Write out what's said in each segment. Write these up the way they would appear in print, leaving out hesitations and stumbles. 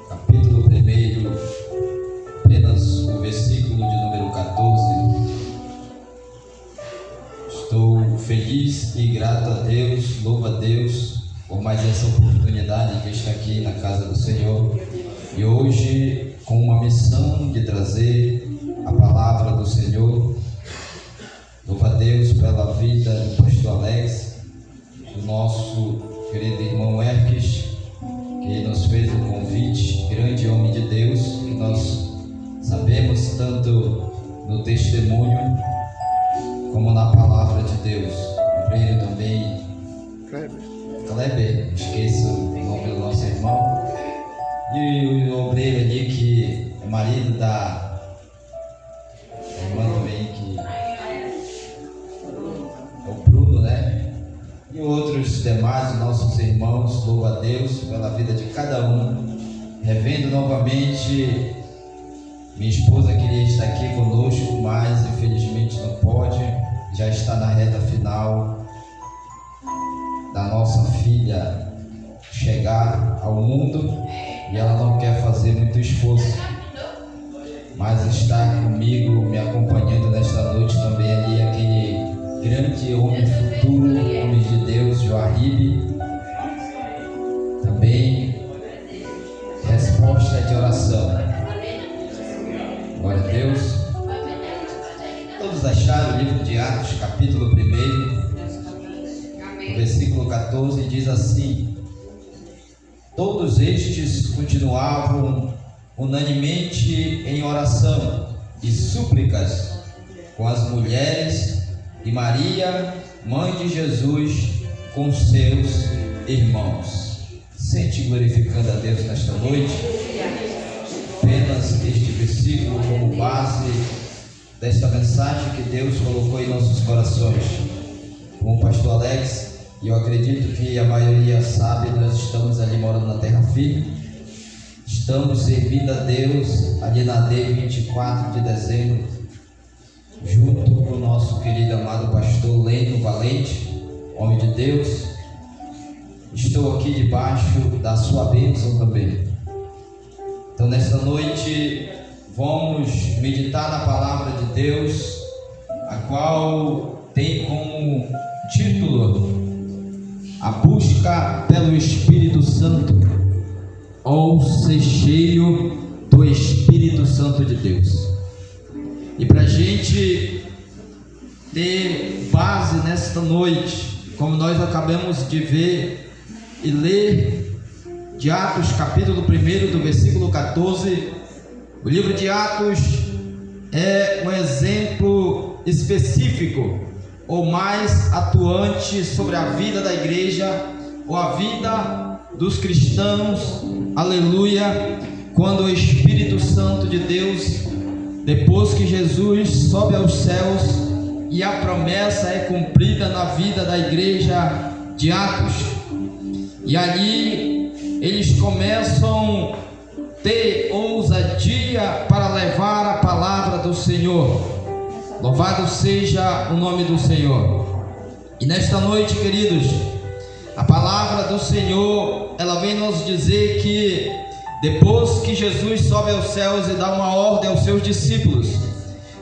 capítulo 1, apenas o versículo de número 14. Estou feliz e grato a Deus, louvo a Deus por mais essa oportunidade de estar aqui na casa do Senhor. E hoje, com uma missão de trazer a palavra do Senhor, louvo a Deus pela vida do pastor Alex, do nosso querido irmão Erques, que nos fez um convite, grande homem de Deus, que nós sabemos tanto no testemunho como na palavra de Deus. Obreiro também, Kleber, esqueço o nome do nosso irmão. E o obreiro ali que é marido da irmã também, que é o Bruno, né? E outros demais nossos irmãos, louvo a Deus pela vida de cada um. Revendo novamente, minha esposa queria estar aqui conosco, mas infelizmente não pode. Já está na reta final da nossa filha chegar ao mundo e ela não quer fazer muito esforço, mas está comigo, me acompanhando nesta noite também ali aquele grande homem futuro, homem de Deus, Joaribe, também resposta de oração. Glória a Deus. Todos acharam o livro de Atos, capítulo 1, o versículo 14, diz assim: todos estes continuavam unanimemente em oração e súplicas com as mulheres e Maria, mãe de Jesus, com seus irmãos. Sente glorificando a Deus nesta noite. Apenas este versículo como base desta mensagem que Deus colocou em nossos corações. Como o pastor Alex, e eu acredito que a maioria sabe, nós estamos ali morando na terra firme. Estamos servindo a Deus ali na D 24 de dezembro, junto com o nosso querido amado pastor Leno Valente, homem de Deus. Estou aqui debaixo da sua bênção também. Então nesta noite vamos meditar na palavra de Deus, a qual tem como título a busca pelo Espírito Santo, ou ser cheio do Espírito Santo de Deus. E para a gente ter base nesta noite, como nós acabamos de ver e ler de Atos, capítulo 1, do versículo 14, o livro de Atos é um exemplo específico ou mais atuante sobre a vida da igreja ou a vida dos cristãos, aleluia, quando o Espírito Santo de Deus, depois que Jesus sobe aos céus e a promessa é cumprida na vida da igreja de Atos, e ali eles começam a ter ousadia para levar a palavra do Senhor. Louvado seja o nome do Senhor. E nesta noite, queridos, a palavra do Senhor, ela vem nos dizer que depois que Jesus sobe aos céus e dá uma ordem aos seus discípulos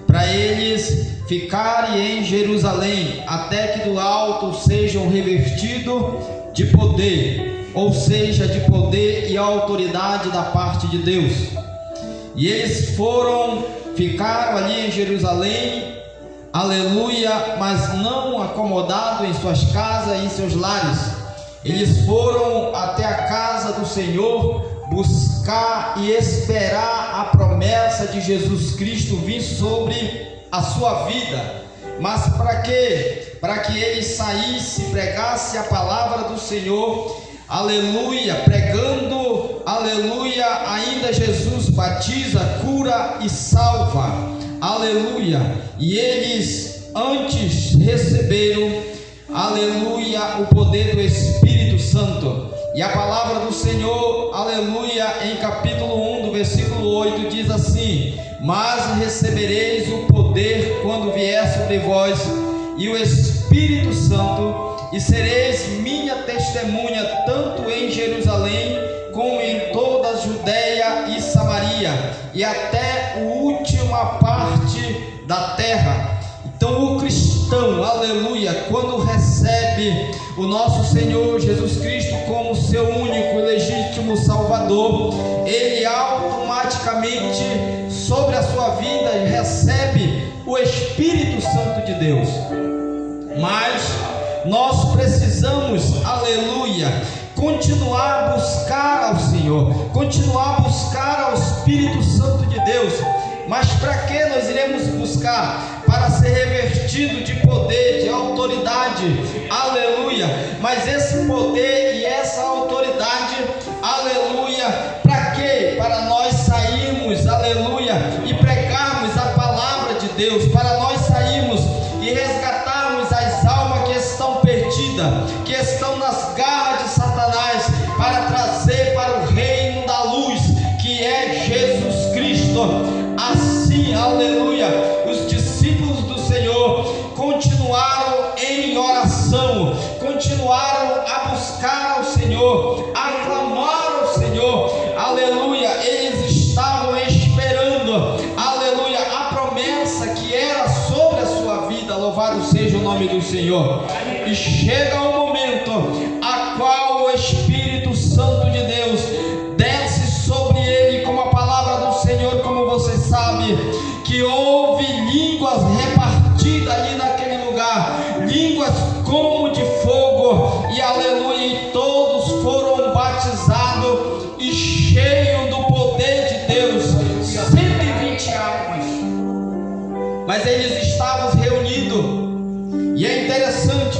para eles ficarem em Jerusalém até que do alto sejam revestidos de poder, ou seja, de poder e autoridade da parte de Deus. E eles ficaram ali em Jerusalém, aleluia, mas não acomodados em suas casas e em seus lares. Eles foram até a casa do Senhor buscar e esperar a promessa de Jesus Cristo vir sobre a sua vida. Mas para quê? Para que ele saísse, pregasse a palavra do Senhor, aleluia, pregando, aleluia, ainda Jesus batiza, cura e salva, aleluia. E eles antes receberam, aleluia, o poder do Espírito Santo. E a palavra do Senhor, aleluia, em capítulo 1, do versículo 8, diz assim: mas recebereis o poder quando vier sobre vós e o Espírito Santo, e sereis minha testemunha tanto em Jerusalém como em toda a Judéia e Samaria, e até a última parte da terra. Então o cristão, aleluia, quando recebe o nosso Senhor Jesus Cristo como seu único e legítimo Salvador, ele automaticamente sobre a sua vida recebe o Espírito Santo de Deus. Mas nós precisamos, aleluia, continuar a buscar ao Senhor, continuar a buscar ao Espírito Santo de Deus. Mas para que nós iremos buscar? Para ser revestido de poder, de autoridade, aleluia. Mas esse poder e essa autoridade, aleluia, para quê? Para nós sairmos, aleluia, e pregarmos a palavra de Deus, para nós sairmos e resgatarmos as almas que estão perdidas, que estão nas garras de Satanás, para trazer para o reino da luz, que é Jesus Cristo. Assim, aleluia, os discípulos do Senhor continuaram em oração, continuaram a buscar ao Senhor, a clamar ao Senhor, aleluia. Eles estavam esperando, aleluia, a promessa que era sobre a sua vida. Louvado seja o nome do Senhor. E chega um momento a qual o Espírito Santo de Deus desce sobre ele, como a palavra do Senhor, como você sabe, que houve línguas repartidas ali naquele lugar, línguas como de fogo, e aleluia, e todos foram batizados e cheios do poder de Deus. 120 almas. Mas eles estavam reunidos, e é interessante,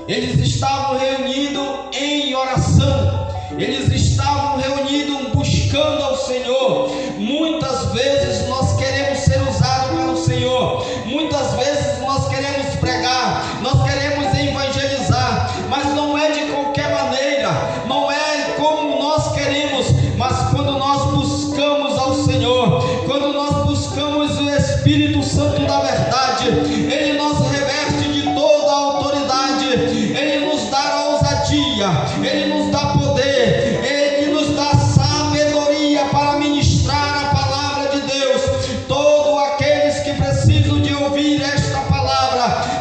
eles estavam reunidos em oração, eles estavam reunidos buscando ao Senhor. Muitas vezes nós queremos ser usados pelo Senhor, muitas vezes nós queremos pregar, nós queremos evangelizar, mas não é de qualquer maneira, não é como nós queremos. Mas quando nós buscamos ao Senhor, quando nós buscamos o Espírito Santo da verdade, Ele nos reveste de toda a autoridade, Ele nos dá ousadia, Ele nos dá poder, Ele nos dá sabedoria para ministrar a palavra de Deus. Todos aqueles que precisam de ouvir esta palavra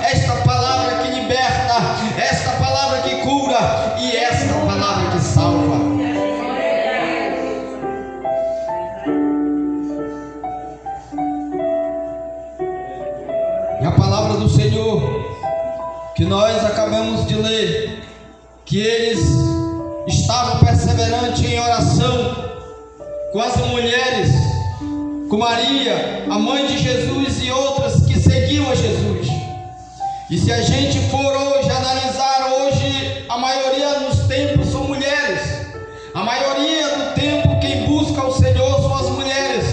que liberta, esta palavra que cura e esta palavra que salva. E a palavra do Senhor que nós acabamos de ler, que eles estavam perseverantes em oração com as mulheres, com Maria, a mãe de Jesus, e outras que seguiam a Jesus. E se a gente for hoje analisar, hoje a maioria nos templos são mulheres, a maioria do tempo quem busca o Senhor são as mulheres.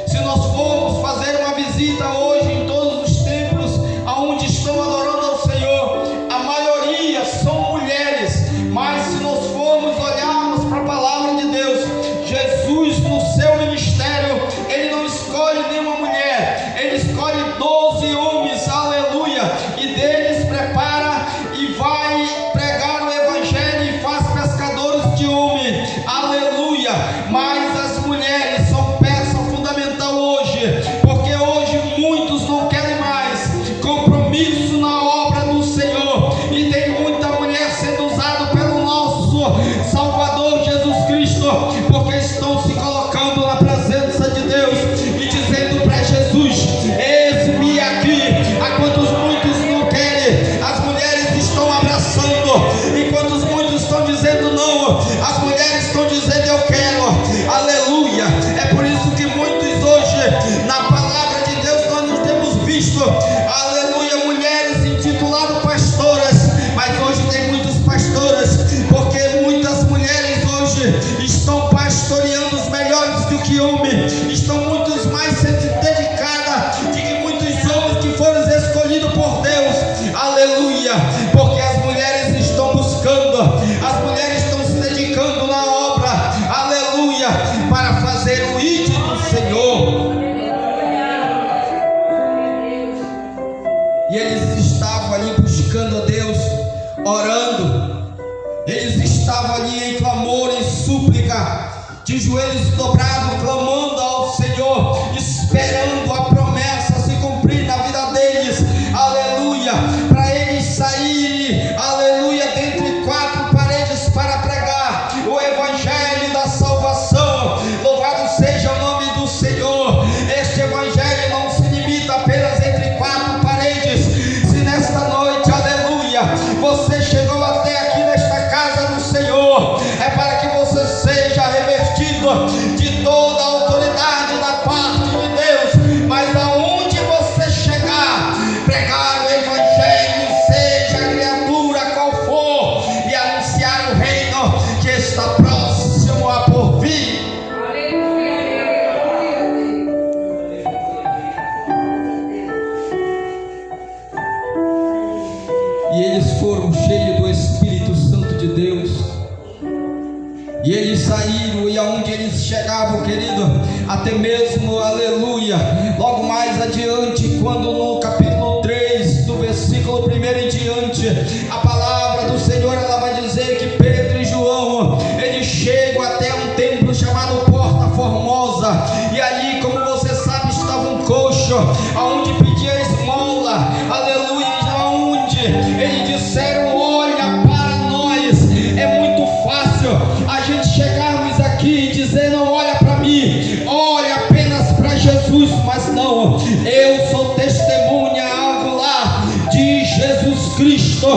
Se nós formos fazer uma visita hoje em todos os templos aonde estão adorando ao Senhor, a maioria são mulheres. Mas se nós formos olharmos para a palavra de Deus, Jesus no seu ministério, Ele não escolhe nenhuma mulher, Ele escolhe 12 homens, aleluia, e deles prepara e vai pregar o Evangelho e faz pescadores de homem, aleluia. Mas as mulheres são peça fundamental hoje, porque hoje muitos não querem mais compromisso na obra do Senhor, e tem muita mulher sendo usada pelo nosso Salvador Jesus Cristo, porque estão se colocando na presença de Deus e dizendo para Jesus: eis-me aqui. Enquanto muitos não querem, as mulheres estão abraçando. Enquanto muitos estão dizendo não, as mulheres estão dizendo eu quero, aleluia. É por isso que muitos hoje, na palavra de Deus, nós não temos visto, aleluia, mulheres intituladas pastoras, mas hoje tem muitas pastoras, porque muitas mulheres hoje estão pastoreando os melhores do que homens, estão muitos mais dedicadas do que muitos homens que foram escolhidos por Deus, aleluia, porque as mulheres estão buscando, as mulheres estão se dedicando na obra, aleluia, para fazer o ídolo do Senhor. E eles estavam ali buscando a Deus, orando, eles estavam ali em clamor, em súplica, súplica, de joelhos dobrados, clamando ao Senhor, esperando a promessa se cumprir na vida deles, aleluia, para eles saírem, aleluia, dentre quatro paredes para pregar o evangelho da salvação. Louvado seja o nome do Senhor. Este evangelho não se limita apenas entre quatro paredes. Se nesta noite, aleluia, você chegou até aqui nesta casa do Senhor, é para que você seja revestido de toda a autoridade da parte de Deus, mas aonde você chegar, pregar o evangelho, seja a criatura qual for, e anunciar o reino que está próximo a por vir. E eles foram cheios do Espírito Santo de Deus, e eles saíram, e aonde eles chegavam, querido, até mesmo, aleluia, logo mais adiante, quando no capítulo 3, do versículo 1 em diante, a palavra do Senhor, ela vai dizer que Pedro e João, eles chegam até um templo chamado Porta Formosa, e ali, como você sabe, estava um coxo, aonde pedia esmola, aleluia, aonde eles disseram: olha para nós. É muito fácil a gente chegarmos aqui e dizer: não olha para mim, olha apenas para Jesus, mas não, eu sou testemunha angular de Jesus Cristo,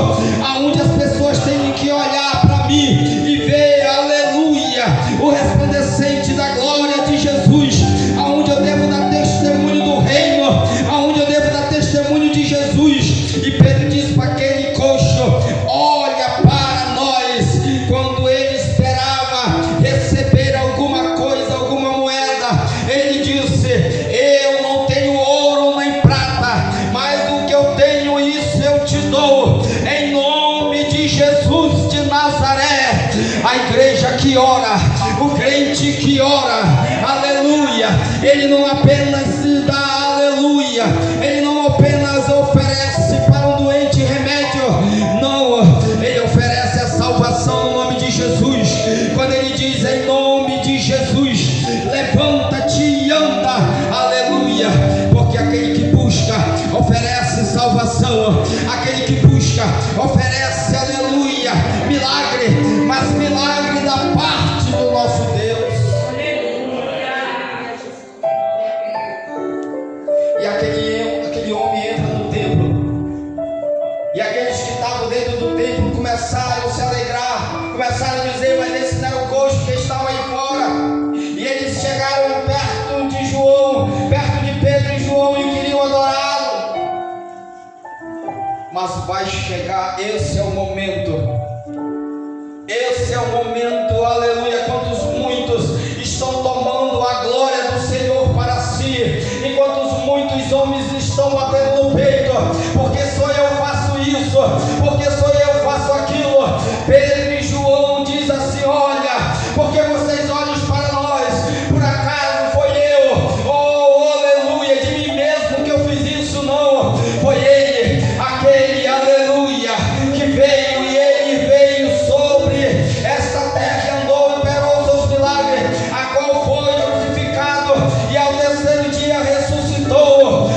aonde as pessoas têm que olhar para mim e ver, aleluia, o resplandecente da glória de Jesus, aonde eu devo dar testemunho do reino, aonde eu devo dar testemunho de Jesus. E Pedro diz para aquele coxo: olha para nós. Quando ele esperava receber alguma coisa, alguma moeda, ele disse: eu não tenho ouro nem prata, mas o que eu tenho, isso eu te dou, em nome de Jesus de Nazaré. A igreja que ora, o crente que ora, aleluia, ele não apenas se dá, aleluia, ele não apenas oferece para um doente remédio, não, ele oferece a salvação no nome de Jesus. Quando ele diz em nome de Jesus, levanta-te e anda, aleluia, porque aquele que busca oferece salvação, aquele que busca oferece, aleluia, milagre, mas milagre da parte do nosso Deus. E aquele homem entra no templo, e aqueles que estavam dentro do templo começaram a se alegrar, começaram a dizer: mas esse não era o coxo que estava aí fora. E eles chegaram perto de João, perto de Pedro e João, e queriam adorá-lo. Mas vai chegar, esse é o momento, aleluia, quando muitos estão tomando a glória do Senhor para si, enquanto muitos homens estão batendo no peito: porque só eu faço isso, porque só eu faço aquilo. Pedro e João diz assim: olha, porque vocês olham para nós, por acaso foi eu, oh aleluia, de mim mesmo que eu fiz isso? Não, foi ele, aquele, aleluia, que veio, e ele veio sobre esta terra e andou e operou seus milagres, a qual foi crucificado e ao terceiro dia ressuscitou.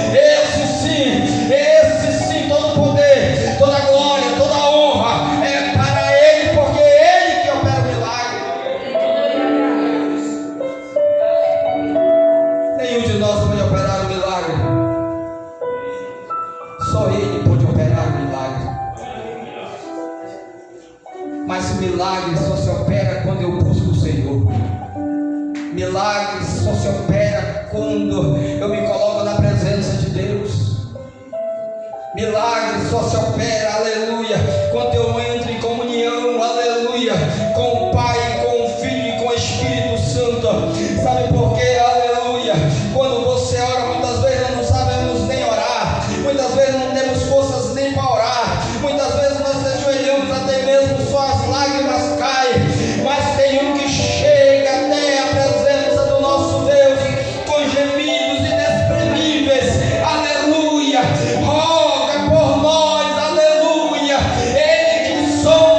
Esse sim, todo poder, toda glória, toda honra é para ele, porque é ele que opera o milagre. Nenhum de nós pode operar o milagre, só ele pode operar o milagre. Mas milagre só se opera quando eu busco o Senhor. Milagre só se opera quando eu me coloco na presença de Deus. Milagre só se opera, aleluia, quando eu entro em comunhão, aleluia, com o Pai, com o Filho e com o Espírito Santo. Sabe por quê? Aleluia. Quando você ora, muitas vezes nós não sabemos nem orar, muitas vezes não temos forças nem para orar, muitas vezes nós ajoelhamos, até mesmo só as lágrimas caem, mas tem um que chega até a presença do nosso Deus com gemidos inexprimíveis, aleluia, roga por nós, aleluia, ele que somos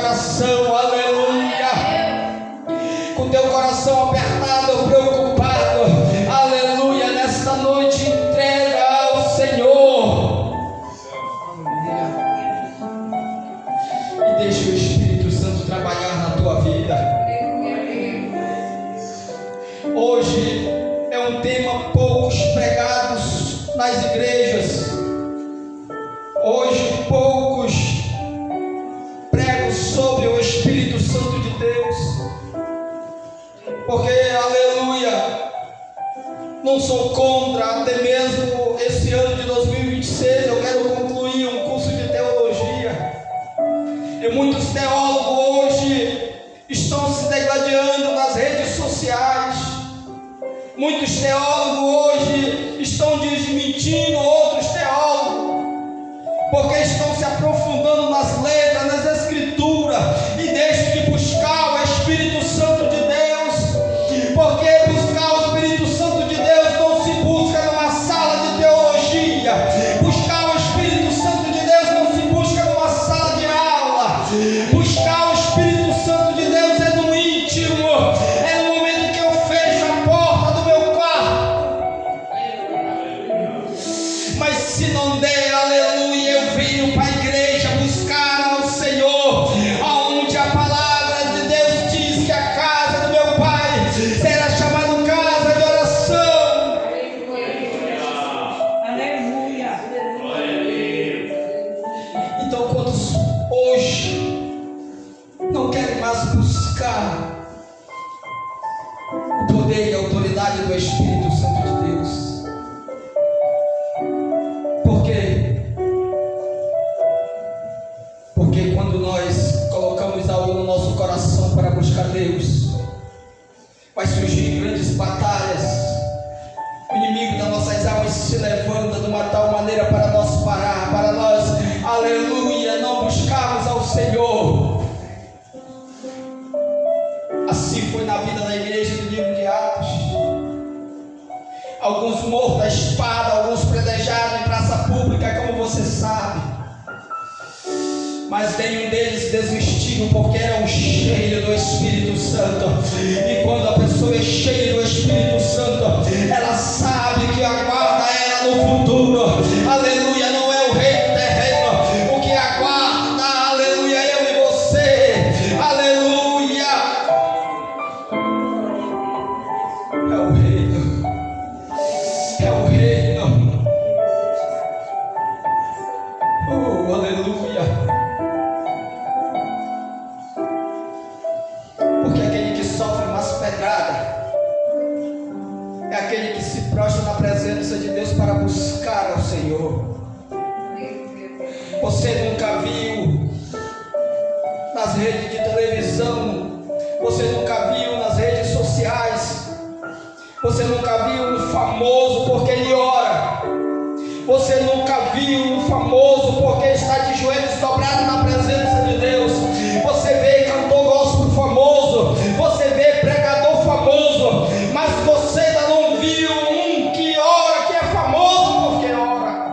oração, aleluia. Com teu coração apertado ou preocupado, aleluia, nesta noite entrega ao Senhor. E deixa o Espírito Santo trabalhar na tua vida. Hoje é um tema poucos pregados nas igrejas. Hoje poucos pregam sobre o Espírito Santo de Deus. Porque, aleluia, não sou contra, até mesmo esse ano de 2026 eu quero concluir um curso de teologia. E muitos teólogos hoje estão se degladiando nas redes sociais. Muitos teólogos hoje estão desmentindo outros teólogos, porque estão se aprofundando nas letras, nas escrituras, e deixam de buscar o Espírito Santo de Deus. Porque buscar o Espírito Santo de Deus não se busca numa sala de teologia. Buscar o Espírito Santo de Deus não se busca numa sala de aula. Buscar o Espírito Santo de Deus é no íntimo, é no momento que eu fecho a porta do meu quarto. Mas se não der, aleluia, eu venho para a igreja buscar ao Senhor, aonde a palavra de Deus diz que a casa do meu Pai será chamada casa de oração. Aleluia. Então, quantos hoje não querem mais buscar o poder e a autoridade do Espírito Santo de Deus? Por quê? Porque quando nós colocamos algo no nosso coração para buscar Deus, vai surgir grandes batalhas. O inimigo das nossas almas se levanta de uma tal maneira para nós parar, para nós, aleluia, não buscarmos ao Senhor. Assim foi na vida da igreja do livro de Atos. Alguns mortos à espada, alguns predejados em praça pública, como você sabe. Mas nenhum deles desistiu, porque eram cheios do Espírito Santo. E quando a pessoa é cheia do Espírito Santo, ela sabe que aguarda ela no futuro. Aleluia, não é o reino terreno. O que aguarda, aleluia, eu e você. Aleluia. É o reino. É o reino. Oh, aleluia. Porque aquele que sofre mais pedrada é aquele que se prostra na presença de Deus para buscar ao Senhor. Você nunca viu nas redes de televisão, você nunca viu nas redes sociais, você nunca viu um famoso porque ele ora, você nunca viu um famoso porque está de joelhos dobrados na presença de Deus. Você vê cantor gospel famoso, você vê pregador famoso, mas você ainda não viu um que ora, que é famoso porque ora.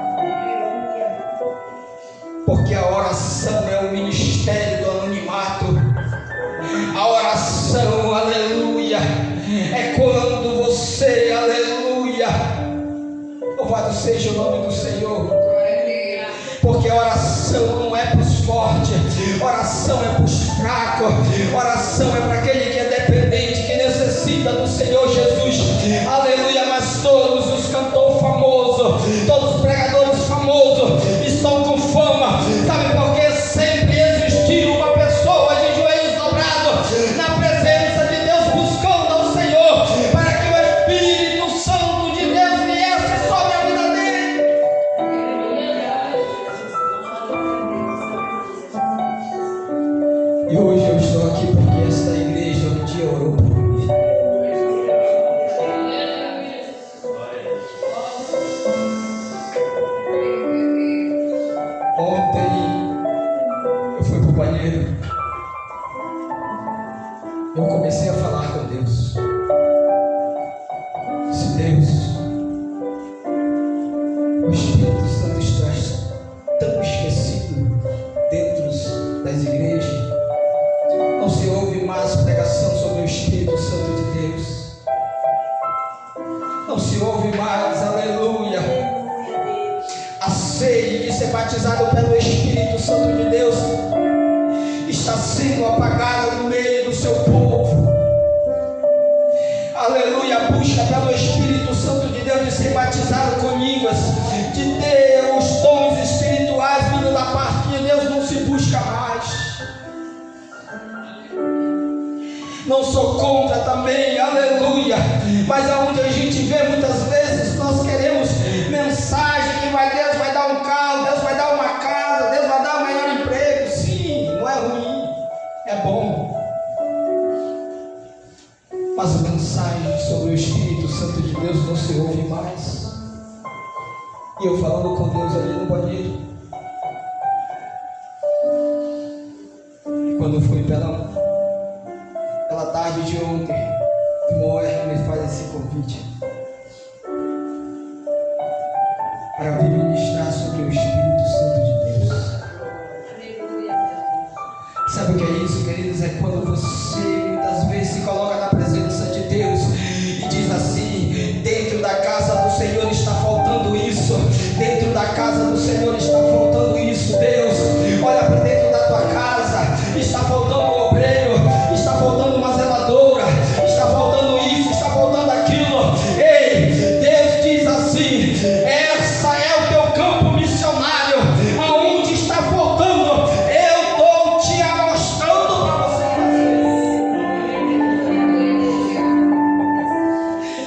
Porque a oração é o ministério do anonimato. A oração, aleluia, é quando você, aleluia, louvado seja o nome do Senhor. Porque oração não é para os fortes, oração é para os fracos, oração é para aquele que é dependente, que necessita do Senhor Jesus. Aleluia, mas todos os cantores famosos, todos os pregadores famosos estão com fama. Sabe por quê? Sempre existiu uma pessoa de joelhos dobrados na presença de Deus, buscando ao Senhor, para que o Espírito Santo de Deus viesse sobre a vida dele. E hoje eu estou aqui porque esta igreja um dia orou por mim. Ontem eu fui para o banheiro. Eu comecei a falar com Deus. Disse: Deus, o Espírito Santo está tão esquecido dentro das igrejas. batizado pelo Espírito Santo de Deus está sendo apagada no meio do seu povo. Aleluia, a busca pelo Espírito Santo de Deus de ser batizado com línguas, de ter os dons espirituais vindo da parte de Deus, não se busca mais. Não sou contra também, aleluia, mas aonde a gente vê muitas vezes, nós queremos mensagem que Deus vai dar um carro, Deus vai dar uma casa, Deus vai dar um melhor emprego. Sim, não é ruim, é bom. Mas a mensagem sobre o Espírito Santo de Deus não se ouve mais. E eu falando com Deus ali no banheiro, quando fui pela tarde de ontem, o Moer me faz esse convite para vir ministrar sobre o Espírito Santo de Deus. Sabe o que é isso, queridos? É quando você muitas vezes se coloca na presença de Deus e diz assim: dentro da casa do Senhor está faltando isso, dentro da casa do Senhor está faltando isso. Deus, olha para dentro da tua casa, está faltando um obreiro, está faltando uma zeladora, está faltando isso, está faltando aquilo. Ei, Deus diz assim: essa é o teu campo missionário, aonde está faltando, eu estou te mostrando para você fazer.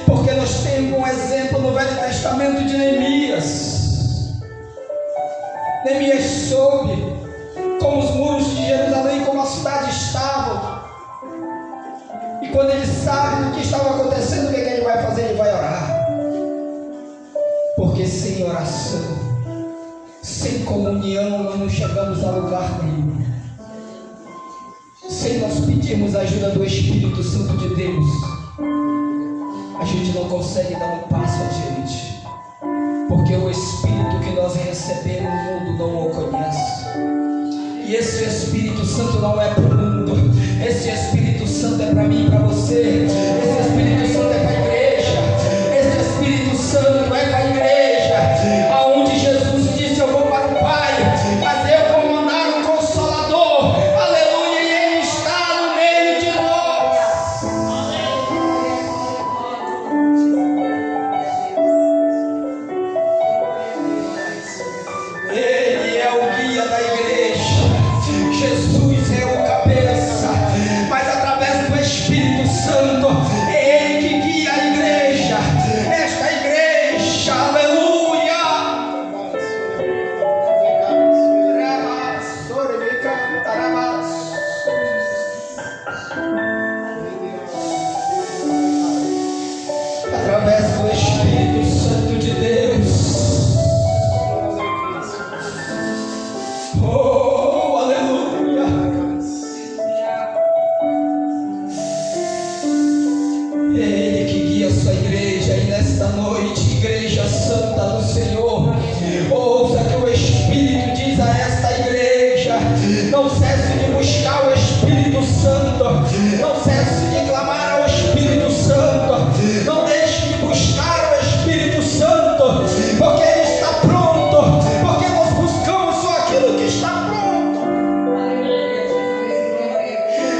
Porque nós temos um exemplo no Velho Testamento de Neemias. Neemias soube como os muros de Jerusalém, como a cidade estavam. E quando ele sabe do que estava acontecendo, o que ele vai fazer? Ele vai orar. Porque sem oração, sem comunhão, nós não chegamos a lugar nenhum. Sem nós pedirmos a ajuda do Espírito Santo de Deus, a gente não consegue dar um passo adiante. Porque o Espírito que nós recebemos, o mundo não o conhece. E esse Espírito Santo não é para o mundo, esse Espírito Santo é para mim e para você. Esse Espírito Santo é para a igreja, esse Espírito Santo é para a igreja, aonde Jesus disse: eu vou para o Pai, mas eu vou mandar um Consolador, aleluia, e Ele está no meio de nós. Ele é o guia da igreja, Jesus é o cabeça, mas através do Espírito Santo é Ele que guia a igreja, esta igreja, aleluia. Através do Espírito Santo de Deus. Oh, aleluia. É Ele que guia a sua igreja. E nesta noite, Igreja Santa do Senhor, ouça que o Espírito diz a esta igreja: não cesse de buscar o Espírito Santo, não cesse de clamar ao Espírito Santo, não deixe de buscar o Espírito Santo, porque Ele está pronto, porque nós buscamos só aquilo que está pronto.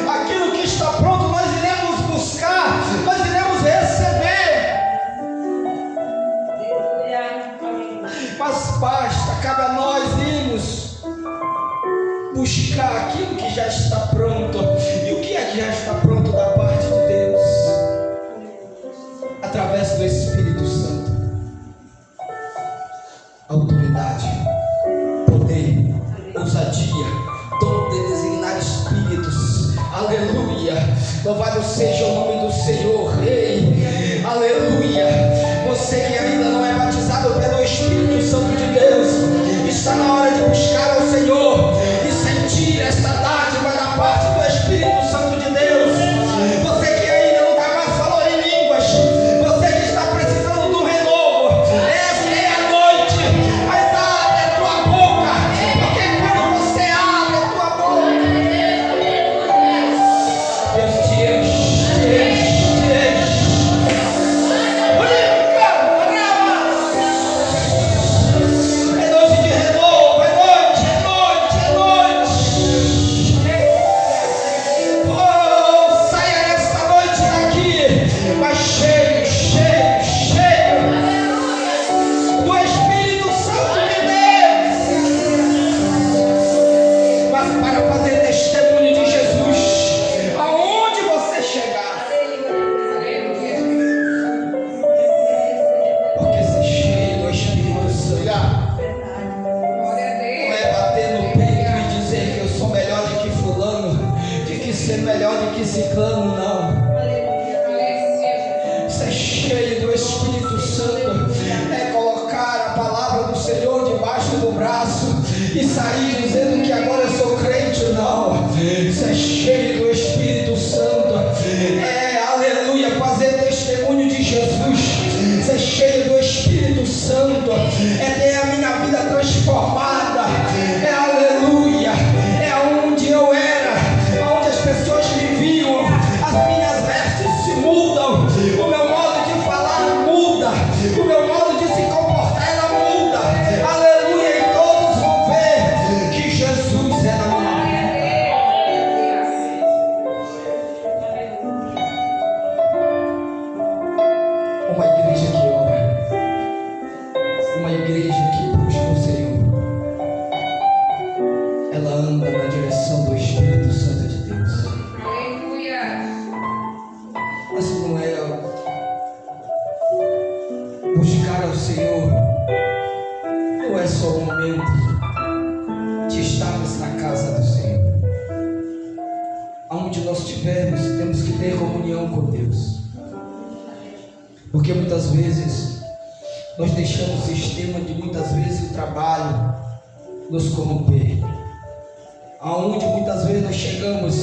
Aquilo que está pronto nós iremos buscar, nós iremos receber. Mas basta, cabe a nós irmos buscar aquilo que já está pronto. E o que é que já está pronto da parte de Deus? Através do Espírito Santo. Autoridade, poder, ousadia, dom de designar espíritos. Aleluia. Louvado seja o nome do Senhor. Ei, aleluia. Você que ainda não é batizado pelo Espírito Santo de Deus, está na hora de buscar ao Senhor e sentir esta dádiva da parte do Espírito Santo de Deus. Você que ainda nunca mais falou em línguas, você que está precisando de um renovo, esta é a noite. Mas abre a tua boca, porque quando você abre a tua boca, Deus te enche, te enche, te enche. É noite de renovo, ser melhor do que ciclano, não. Ser cheio do Espírito Santo é colocar a palavra do Senhor debaixo do braço e sair dizendo que agora eu sou crente, não. Ser cheio do Espírito Santo aleluia, fazer testemunho de Jesus. Ser cheio do Espírito Santo é ter a minha vida transformada. Aleluia, é onde eu era, onde as pessoas me viam, as minhas vestes se mudam, o meu modo de falar muda, o meu modo de se comportar ela muda. Aleluia, e todos vão ver que Jesus é na minha vida. Uma igreja que ora, uma igreja que busca o Senhor, ela anda na direção do Espírito Santo de Deus. Aleluia. Mas não é buscar ao Senhor, não é só o momento de estarmos na casa do Senhor. Aonde nós estivermos, temos que ter comunhão com Deus. Porque muitas vezes nós deixamos o sistema de muitas vezes o trabalho nos corromper. Aonde muitas vezes nós chegamos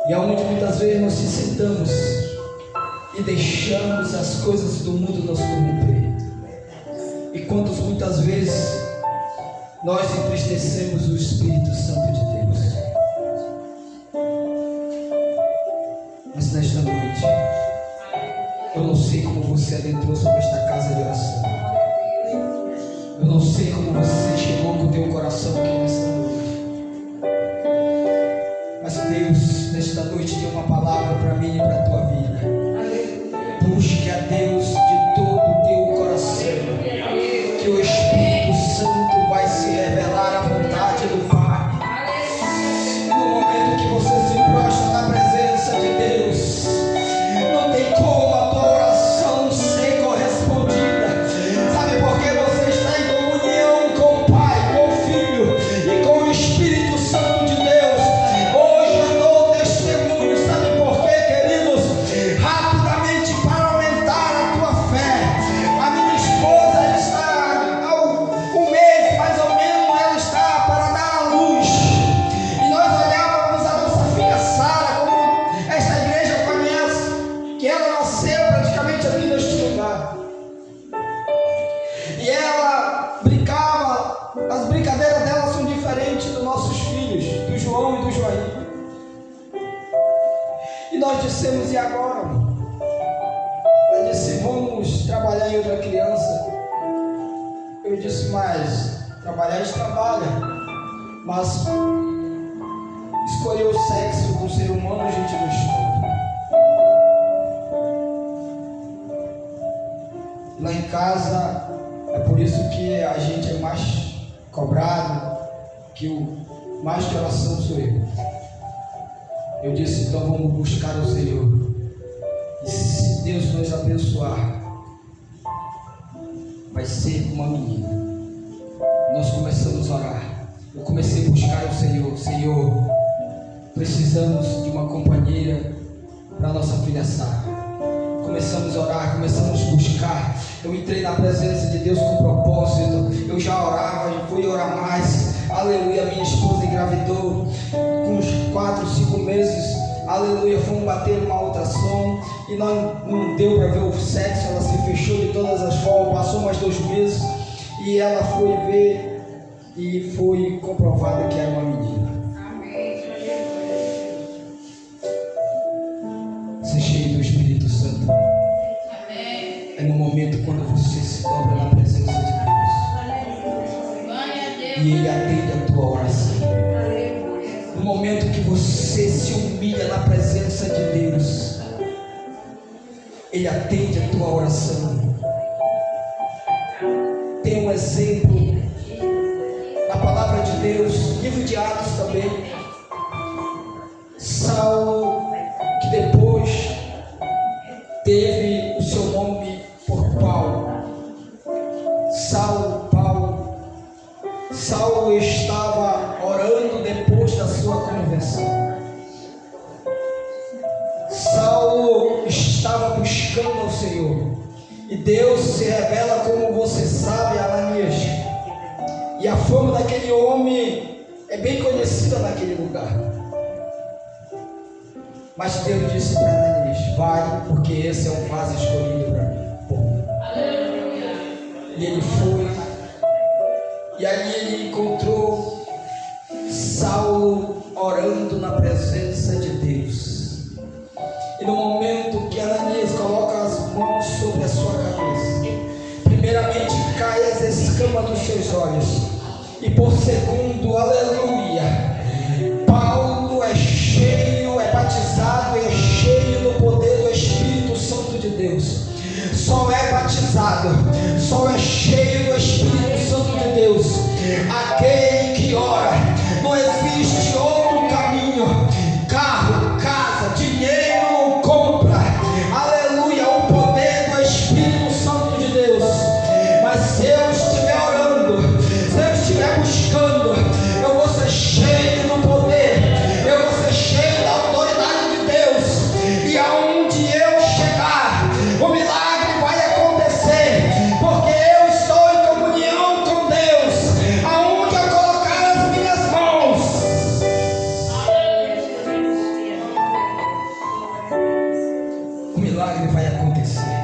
e aonde muitas vezes nós se sentamos e deixamos as coisas do mundo nos corromper. E quantas muitas vezes nós entristecemos o Espírito Santo de Deus. Mas nesta noite, eu não sei como você adentrou sobre esta casa de oração. Eu não sei como você chegou com o teu coração aqui nesta noite. Mas Deus, nesta noite, tem uma palavra para mim e para a tua vida. Busque a Deus de todo o teu coração, que o Espírito Santo vai se revelar à vontade do Pai. No momento que você se prostra na presença de Deus, não tem como a tua oração ser correspondida. Sabe por que você está em comunhão com o Pai, com o Filho e com o Espírito Santo de Deus? Hoje eu dou testemunho. Sabe por quê, queridos? Rapidamente, para aumentar a tua fé, a minha esposa está há um mês mais ou menos, ela está para dar à luz, e nós olhávamos a nossa filha Sara, como esta igreja conhece, que ela nasceu praticamente aqui neste lugar, e ela brincava. As brincadeiras dela são diferentes dos nossos filhos, do João e do Joaí. E nós dissemos: e agora? Ela disse: vamos trabalhar em outra criança. Eu disse: mas trabalhar a gente trabalha, mas escolher o sexo do ser humano a gente não escolhe. Lá em casa é por isso que a gente é mais cobrado, que o mais de oração sou eu. Eu disse: então vamos buscar o Senhor, e se Deus nos abençoar, vai ser uma menina. Nós começamos a orar. Eu comecei a buscar o Senhor. Senhor, precisamos de uma companheira para nossa filha Sara. Começamos a orar, começamos a buscar. Eu entrei na presença de Deus com propósito. Eu já orava e fui orar mais. Aleluia, minha esposa engravidou com uns 4, 5 meses. Aleluia, fomos bater uma ultrassom e não deu para ver o sexo. Ela se fechou de todas as formas. Passou mais 2 meses e ela foi ver e foi comprovado que era uma menina. Ser cheio do Espírito Santo é no momento quando você se dobra na presença de Deus e Ele atende a tua oração. No momento que você se humilha na presença de Deus, Ele atende a tua oração. Tem um exemplo na palavra de Deus, livro de Atos também. Saulo, que depois teve o seu nome por Paulo. Saulo estava orando depois da sua conversão. buscando ao Senhor. E Deus se revela, como você sabe, a Ananias. E a fama daquele homem é bem conhecida naquele lugar. Mas Deus disse para Ananias: vai, porque esse é um vaso escolhido para mim. E ele foi. E ali ele encontrou Saulo orando na presença de Deus. E no momento que Ananias coloca as mãos sobre a sua cabeça, primeiramente cai as escamas dos seus olhos. E por segundo, aleluia, Paulo é cheio, é batizado, é cheio do poder do Espírito Santo de Deus. Só é batizado, só é cheio do Espírito Santo de Deus aquele que ora. Não existe outro caminho. Carro, casa, dinheiro não compra, aleluia, o poder do Espírito Santo de Deus. Mas se eu estiver orando, se eu estiver buscando, eu vou ser cheio do poder, eu vou ser cheio da autoridade de Deus. E aonde eu chegar, o milagre vai acontecer, porque eu estou em comunhão com Deus. Aonde eu colocar as minhas mãos, o milagre vai acontecer.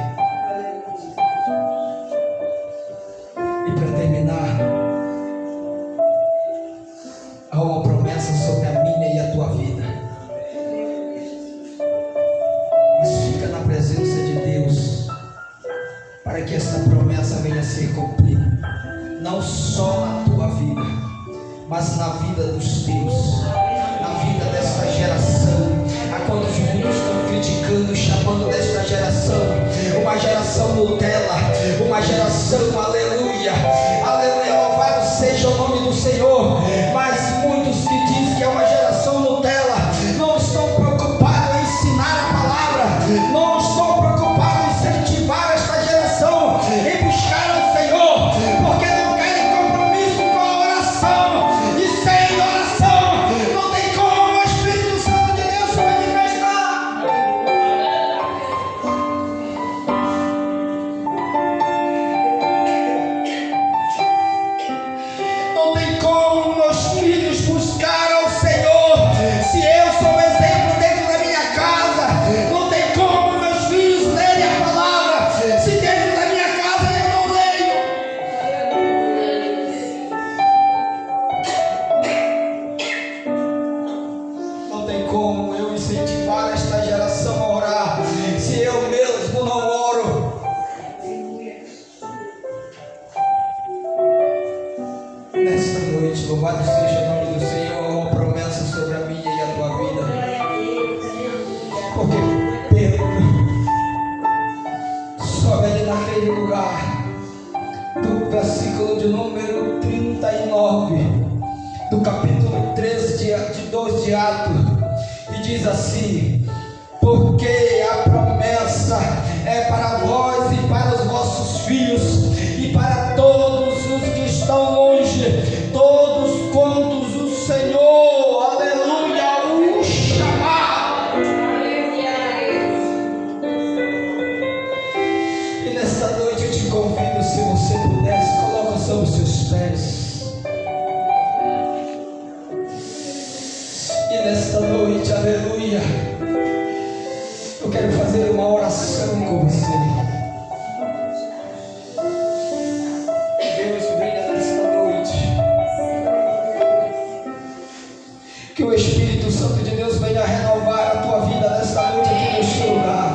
E para terminar, há uma promessa sobre a minha e a tua vida. Mas fica na presença de Deus para que esta promessa venha a ser cumprida, não só na tua vida, mas na vida dos teus, na vida desta geração. Há quantos muitos estão criticando, chamando desta geração uma geração Nutella, uma geração, aleluia, aleluia, louvado seja o nome do Senhor. Mas muitos que dizem que é uma geração Nutella não estão preocupados em ensinar a palavra, não estão preocupados em incentivar esta geração em buscar ao Senhor, porque não querem compromisso com a oração. E sem oração não tem como o Espírito Santo de Deus se manifestar. Não tem como meus filhos buscar ao Senhor se eu sou exemplo dentro da minha casa. Não tem como meus filhos lerem a palavra se dentro da minha casa eu não leio. Não tem como eu incentivar esta geração a orar se eu mesmo não oro. Nesta noite, louvado seja o nome do Senhor, uma promessa sobre a minha e a tua vida. Porque Pedro sobe ali naquele lugar, do versículo de número 39, do capítulo 13 de 2 de Atos, e diz assim: porque a promessa é para vós e para os vossos filhos e para todos os que estão longe, todos quantos o Senhor, aleluia, o chamar. E nesta noite eu te convido, se você pudesse, coloca sobre os seus pés. E nesta noite, aleluia, eu quero fazer uma oração com você.